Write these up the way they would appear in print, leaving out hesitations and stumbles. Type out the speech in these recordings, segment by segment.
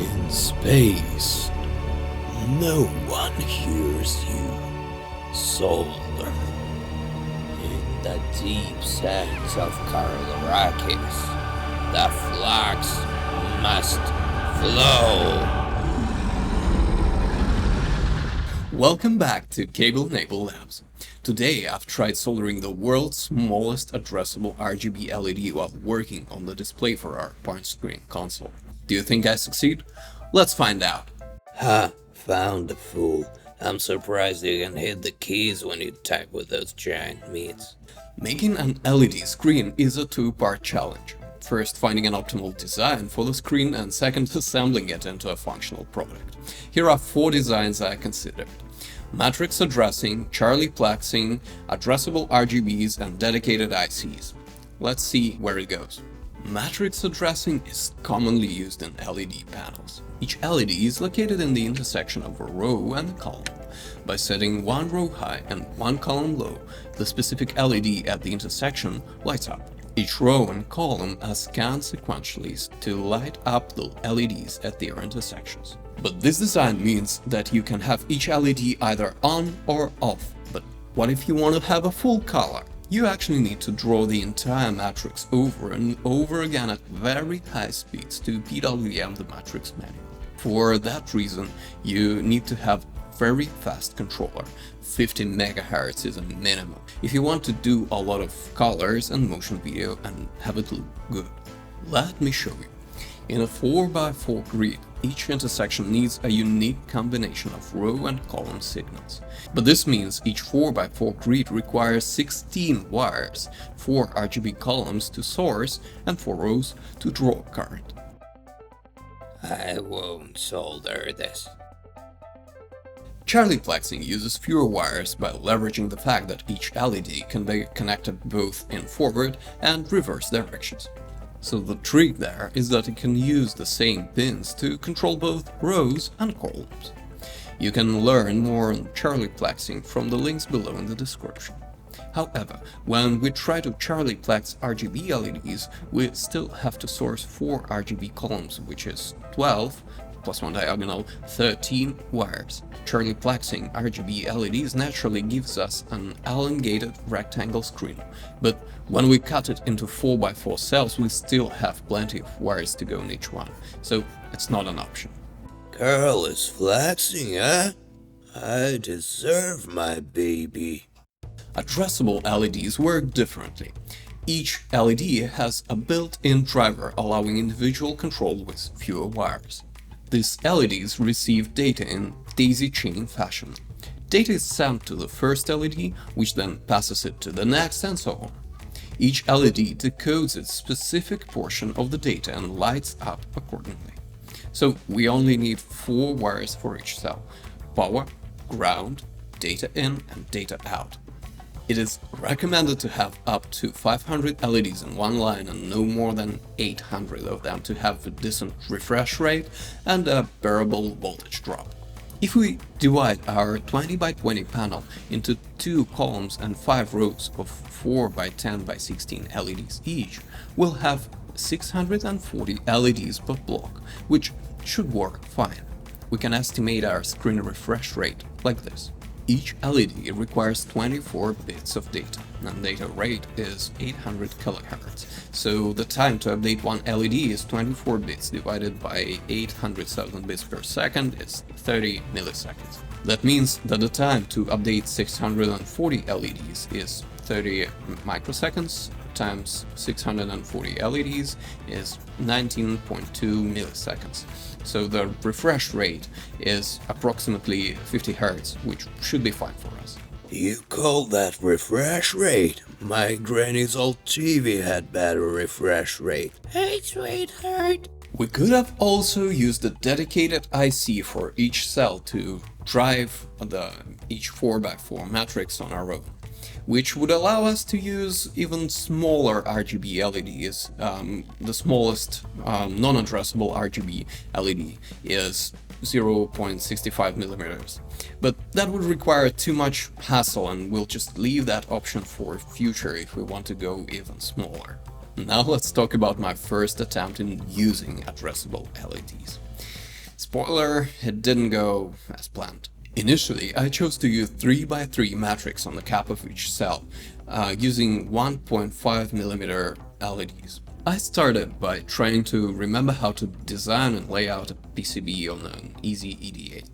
In space, no one hears you, Solder. In the deep sands of Karlarakis, the flux must flow. Welcome back to Cable Naval Labs. Today I've tried soldering the world's smallest addressable RGB LED while working on the display for our punchscreen console. Do you think I succeed? Let's find out. Ha, found a fool. I'm surprised you can hit the keys when you type with those giant mitts. Making an LED screen is a two-part challenge. First, finding an optimal design for the screen, and second, assembling it into a functional product. Here are 4 designs I considered: matrix addressing, Charlie plexing, addressable RGBs, and dedicated ICs. Let's see where it goes. Matrix addressing is commonly used in LED panels. Each LED is located in the intersection of a row and a column. By setting one row high and one column low, the specific LED at the intersection lights up. Each row and column are scanned sequentially to light up the LEDs at their intersections. But this design means that you can have each LED either on or off. But what if you want to have a full color? You actually need to draw the entire matrix over and over again at very high speeds to PWM the matrix manual. For that reason, you need to have very fast controller. 50 MHz is a minimum if you want to do a lot of colors and motion video and have it look good. Let me show you. In a 4x4 grid, each intersection needs a unique combination of row and column signals. But this means each 4x4 grid requires 16 wires, 4 RGB columns to source and 4 rows to draw current. I won't solder this. Charlie plexing uses fewer wires by leveraging the fact that each LED can be connected both in forward and reverse directions. So the trick there is that it can use the same pins to control both rows and columns. You can learn more on Charlie plexing from the links below in the description. However, when we try to Charlie plex RGB LEDs, we still have to source 4 RGB columns, which is 12 plus 1 diagonal, 13 wires. Charlie plexing RGB LEDs naturally gives us an elongated rectangle screen, but when we cut it into 4x4 cells, we still have plenty of wires to go in each one, so it's not an option. Girl is flexing, huh? I deserve my baby. Addressable LEDs work differently. Each LED has a built-in driver allowing individual control with fewer wires. These LEDs receive data in daisy chain fashion. Data is sent to the first LED, which then passes it to the next, and so on. Each LED decodes its specific portion of the data and lights up accordingly. So we only need 4 wires for each cell: power, ground, data in, and data out. It is recommended to have up to 500 LEDs in one line and no more than 800 of them to have a decent refresh rate and a bearable voltage drop. If we divide our 20x20 panel into 2 columns and 5 rows of 4x10x16 LEDs each, we'll have 640 LEDs per block, which should work fine. We can estimate our screen refresh rate like this. Each LED requires 24 bits of data, and data rate is 800 kHz, so the time to update one LED is 24 bits divided by 800,000 bits per second is 30 milliseconds. That means that the time to update 640 LEDs is 30 microseconds times 640 LEDs is 19.2 milliseconds. So the refresh rate is approximately 50 Hz, which should be fine for us. You call that refresh rate? My granny's old TV had better refresh rate. Hey, sweetheart. We could have also used a dedicated IC for each cell to drive each 4x4 matrix on our own, which would allow us to use even smaller RGB LEDs. The smallest non-addressable RGB LED is 0.65 millimeters. But that would require too much hassle, and we'll just leave that option for future if we want to go even smaller. Now let's talk about my first attempt in using addressable LEDs. Spoiler, it didn't go as planned. Initially, I chose to use 3x3 matrix on the cap of each cell, using 1.5mm LEDs. I started by trying to remember how to design and lay out a PCB on an easy EDA.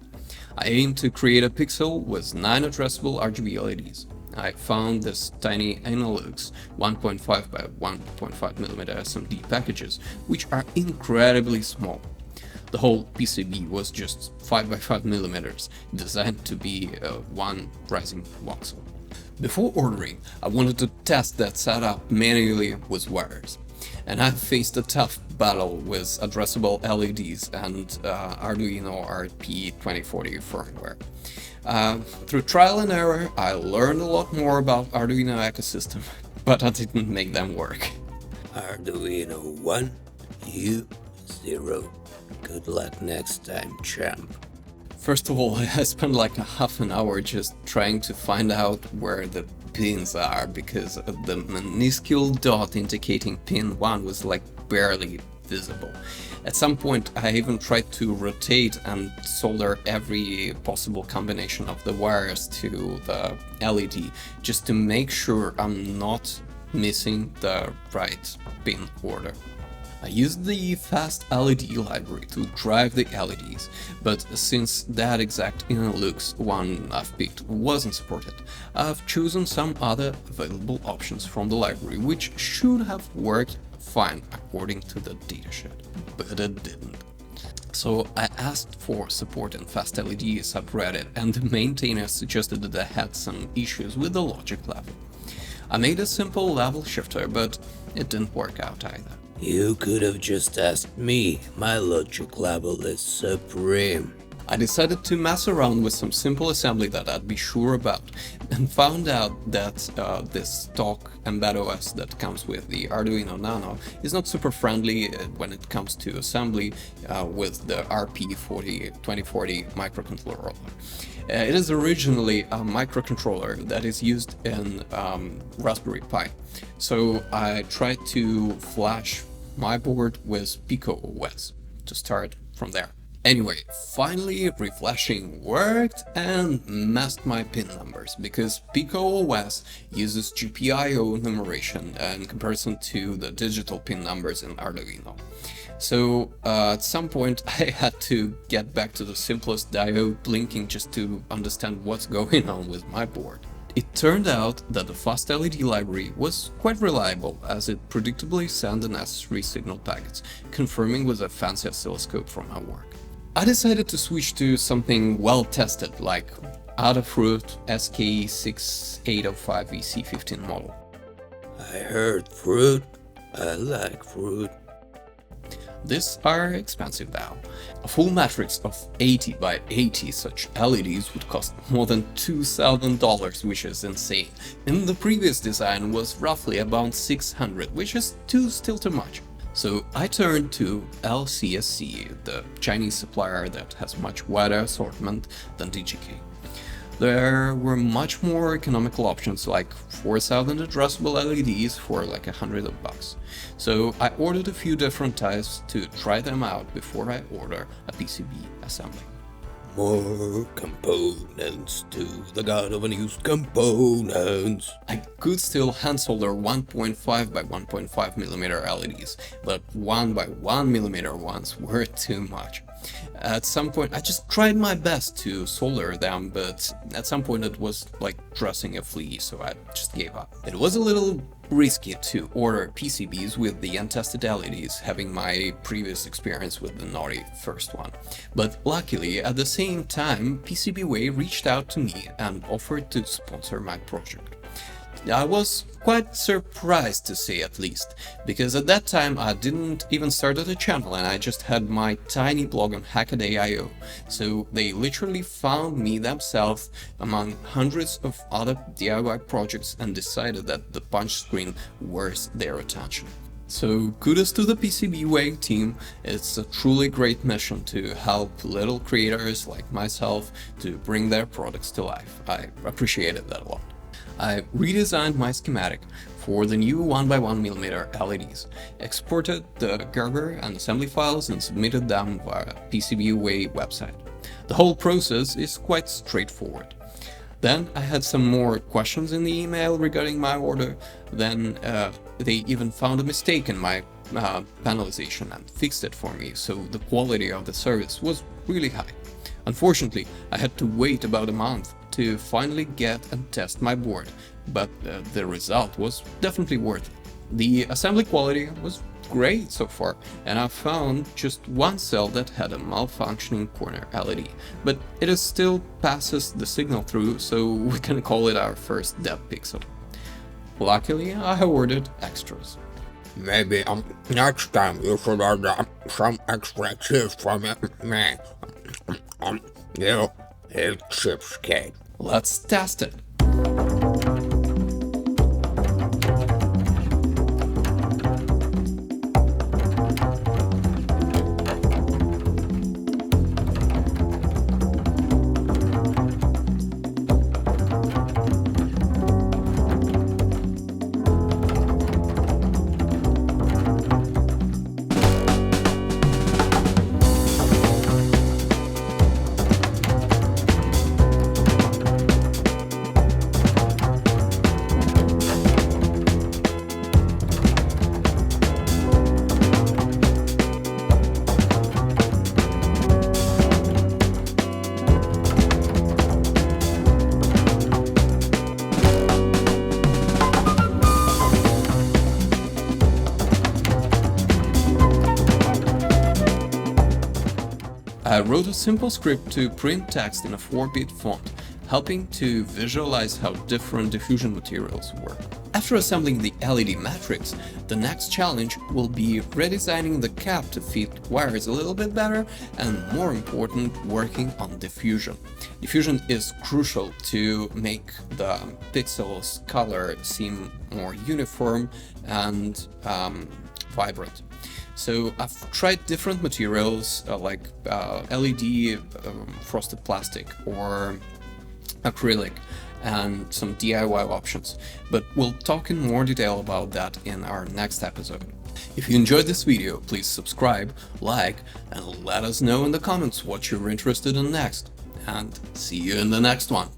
I aimed to create a pixel with 9 addressable RGB LEDs. I found this tiny Analux 1.5 by 1.5mm SMD packages, which are incredibly small. The whole PCB was just 5 by 5mm, designed to be one rising voxel. Before ordering, I wanted to test that setup manually with wires, and I faced a tough battle with addressable LEDs and Arduino RP2040 firmware. Through trial and error, I learned a lot more about Arduino ecosystem, but I didn't make them work. Arduino 1, you 0. Good luck next time, champ. First of all, I spent like a half an hour just trying to find out where the pins are, because the minuscule dot indicating pin 1 was like barely visible. At some point I even tried to rotate and solder every possible combination of the wires to the LED just to make sure I'm not missing the right pin order. I used the fast LED library to drive the LEDs, but since that exact Analux one I've picked wasn't supported, I've chosen some other available options from the library, which should have worked fine according to the datasheet, but it didn't. So I asked for support in fast LED subreddit, and the maintainer suggested that I had some issues with the logic level. I made a simple level shifter, but it didn't work out either. You could have just asked me. My logic level is supreme. I decided to mess around with some simple assembly that I'd be sure about, and found out that this stock embed OS that comes with the Arduino Nano is not super friendly when it comes to assembly with the RP2040 microcontroller. It is originally a microcontroller that is used in Raspberry Pi, so I tried to flash my board with Pico OS to start from there. Anyway, finally reflashing worked and messed my pin numbers, because Pico OS uses GPIO numeration in comparison to the digital pin numbers in Arduino. So at some point I had to get back to the simplest diode blinking just to understand what's going on with my board. It turned out that the fast LED library was quite reliable, as it predictably sent the necessary signal packets, confirming with a fancy oscilloscope from my work. I decided to switch to something well-tested, like Adafruit SK6805VC15 model. I heard fruit. I like fruit. These are expensive though. A full matrix of 80 by 80 such LEDs would cost more than $2,000, which is insane. And the previous design was roughly about $600, which is still too much. So I turned to LCSC, the Chinese supplier that has much wider assortment than DGK. There were much more economical options, like 4,000 addressable LEDs for like $100. So I ordered a few different types to try them out before I order a PCB assembly. More components to the god of unused components. I could still hand solder 1.5 by 1.5mm LEDs, but 1 by 1mm ones were too much. At some point I just tried my best to solder them, but at some point it was like dressing a flea, so I just gave up. It was a little risky to order PCBs with the untested LEDs, having my previous experience with the naughty first one. But luckily, at the same time, PCBWay reached out to me and offered to sponsor my project. I was quite surprised, to say at least, because at that time I didn't even start a channel and I just had my tiny blog on Hackaday.io, so they literally found me themselves among hundreds of other DIY projects and decided that the punchscreen worth their attention. So kudos to the PCBWay team. It's a truly great mission to help little creators like myself to bring their products to life. I appreciated that a lot. I redesigned my schematic for the new 1x1mm LEDs, exported the Gerber and assembly files and submitted them via PCBWay website. The whole process is quite straightforward. Then I had some more questions in the email regarding my order. Then they even found a mistake in my panelization and fixed it for me, so the quality of the service was really high. Unfortunately, I had to wait about a month to finally get and test my board, but the result was definitely worth it. The assembly quality was great so far, and I found just one cell that had a malfunctioning corner LED, but it still passes the signal through, so we can call it our first dead pixel. Luckily, I ordered extras. Maybe next time you should order some extra chips from me. You eat chips cake. Let's test it. I wrote a simple script to print text in a 4-bit font, helping to visualize how different diffusion materials work. After assembling the LED matrix, the next challenge will be redesigning the cap to fit wires a little bit better, and more important, working on diffusion. Diffusion is crucial to make the pixels color seem more uniform and vibrant. So I've tried different materials like LED frosted plastic or acrylic and some DIY options, but we'll talk in more detail about that in our next episode. If you enjoyed this video, please subscribe, like, and let us know in the comments what you're interested in next. And see you in the next one.